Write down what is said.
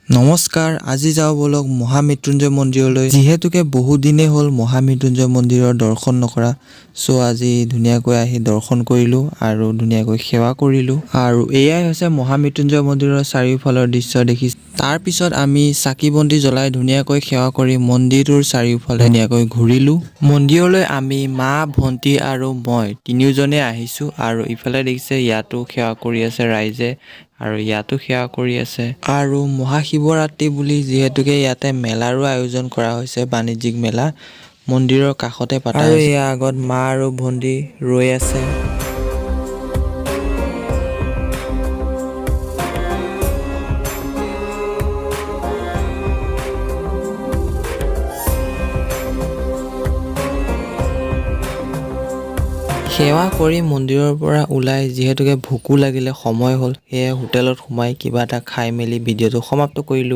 নমস্কাৰ, আজি যাও বলক মহামৃত্যুঞ্জয় মন্দিৰলৈ। যিহেতুকে বহু দিনে হ'ল মহামৃত্যুঞ্জয় মন্দিৰৰ দৰ্শন নকৰা, সো আজি ধুনীয়াকৈ আহি দৰ্শন কৰিলো আৰু ধুনীয়াকৈ সেৱা কৰিলো। আৰু এয়াই হৈছে মহামৃত্যুঞ্জয় মন্দিৰৰ চাৰিওফালৰ দৃশ্য দেখিছে। তাৰ পিছত আমি চাকি বন্তি জ্বলাই ধুনীয়াকৈ সেৱা কৰি মন্দিৰটোৰ চাৰিওফালে ধুনীয়াকৈ ঘূৰিলো। মন্দিৰলৈ আমি মা, ভন্টি আৰু মই তিনিওজনে আহিছো আৰু ইফালে দেখিছে ইয়াতো সেৱা কৰি আছে ৰাইজে আৰু ইয়াতো সেৱা কৰি আছে। আৰু মহাশিৱৰাত্ৰি বুলি যিহেতুকে ইয়াতে মেলাৰো আয়োজন কৰা হৈছে, বাণিজ্যিক মেলা মন্দিৰৰ কাষতে পাতা হৈছে। আৰু ইয়াৰ আগত মা আৰু ভন্টি ৰৈ আছে। সেৱা কৰি মন্দিৰৰ পৰা ওলাই যিহেতুকে ভোকো লাগিলে, সময় হ'ল, সেয়ে হোটেলত সোমাই কিবা এটা খাই মেলি ভিডিঅ'টো সমাপ্ত কৰিলোঁ।